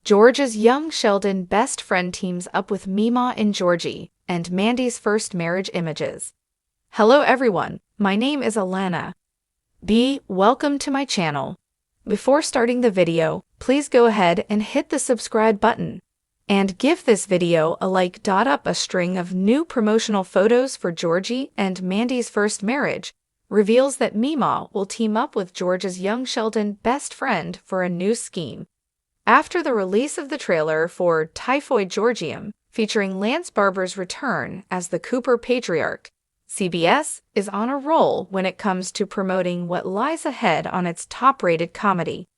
George's young Sheldon best friend teams up with Mima and Georgie, and Mandy's first marriage images. Hello everyone, my name is Alana. Welcome to my channel. Before starting the video, please go ahead and hit the subscribe button. And give this video a like. Up a string of new promotional photos for Georgie and Mandy's first marriage reveals that Mima will team up with George's young Sheldon best friend for a new scheme. After the release of the trailer for Typhoid Georgium, featuring Lance Barber's return as the Cooper patriarch, CBS is on a roll when it comes to promoting what lies ahead on its top-rated comedy.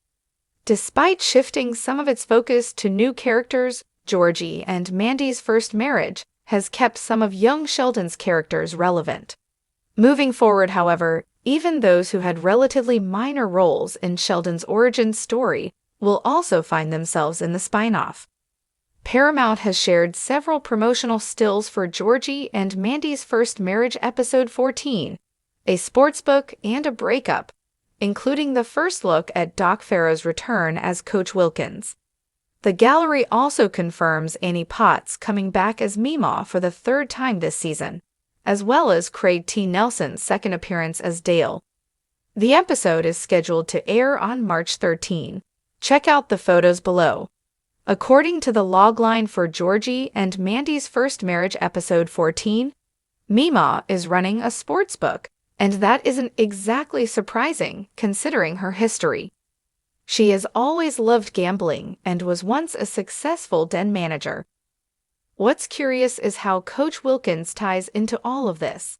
Despite shifting some of its focus to new characters, Georgie and Mandy's first marriage has kept some of young Sheldon's characters relevant. Moving forward, however, even those who had relatively minor roles in Sheldon's origin story will also find themselves in the spin-off. Paramount has shared several promotional stills for Georgie and Mandy's first marriage episode 14, a sportsbook and a breakup, including the first look at Doc Farrow's return as Coach Wilkins. The gallery also confirms Annie Potts coming back as Mima for the third time this season, as well as Craig T. Nelson's second appearance as Dale. The episode is scheduled to air on March 13. Check out the photos below. According to the logline for Georgie and Mandy's first marriage episode 14, Mima is running a sportsbook, and that isn't exactly surprising considering her history. She has always loved gambling and was once a successful den manager. What's curious is how Coach Wilkins ties into all of this.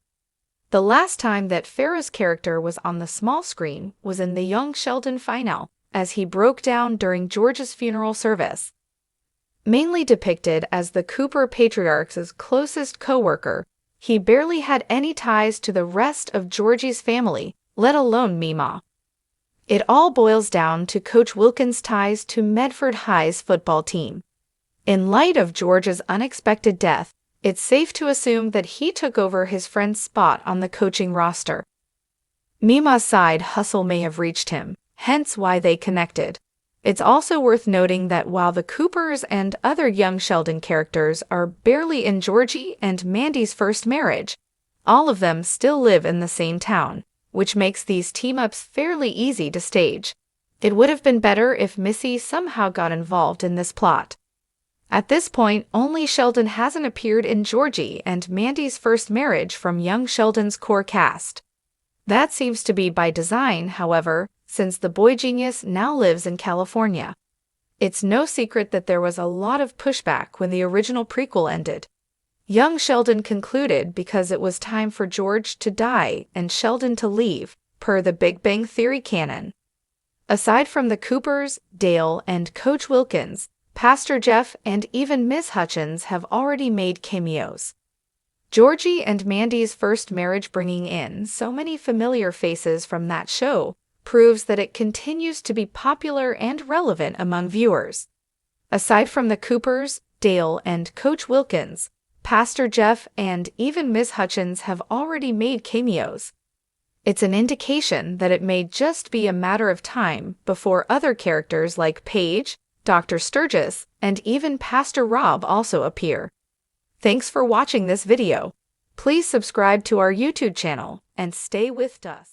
The last time that Farrow's character was on the small screen was in the young Sheldon finale, as he broke down during George's funeral service. Mainly depicted as the Cooper patriarch's closest co-worker, he barely had any ties to the rest of Georgie's family, let alone Mima. It all boils down to Coach Wilkins' ties to Medford High's football team. In light of George's unexpected death, it's safe to assume that he took over his friend's spot on the coaching roster. Mima's side hustle may have reached him, hence why they connected. It's also worth noting that while the Coopers and other young Sheldon characters are barely in Georgie and Mandy's first marriage, all of them still live in the same town, which makes these team-ups fairly easy to stage. It would have been better if Missy somehow got involved in this plot. At this point, only Sheldon hasn't appeared in Georgie and Mandy's first marriage from young Sheldon's core cast. That seems to be by design, however, since the boy genius now lives in California. It's no secret that there was a lot of pushback when the original prequel ended. Young Sheldon concluded because it was time for George to die and Sheldon to leave, per the Big Bang Theory canon. Aside from the Coopers, Dale, and Coach Wilkins, Pastor Jeff and even Ms. Hutchins have already made cameos. Georgie and Mandy's first marriage bringing in so many familiar faces from that show proves that it continues to be popular and relevant among viewers. Aside from the Coopers, Dale, and Coach Wilkins, Pastor Jeff and even Ms. Hutchins have already made cameos. It's an indication that it may just be a matter of time before other characters like Paige, Dr. Sturgis, and even Pastor Rob also appear. Thanks for watching this video. Please subscribe to our YouTube channel and stay with us.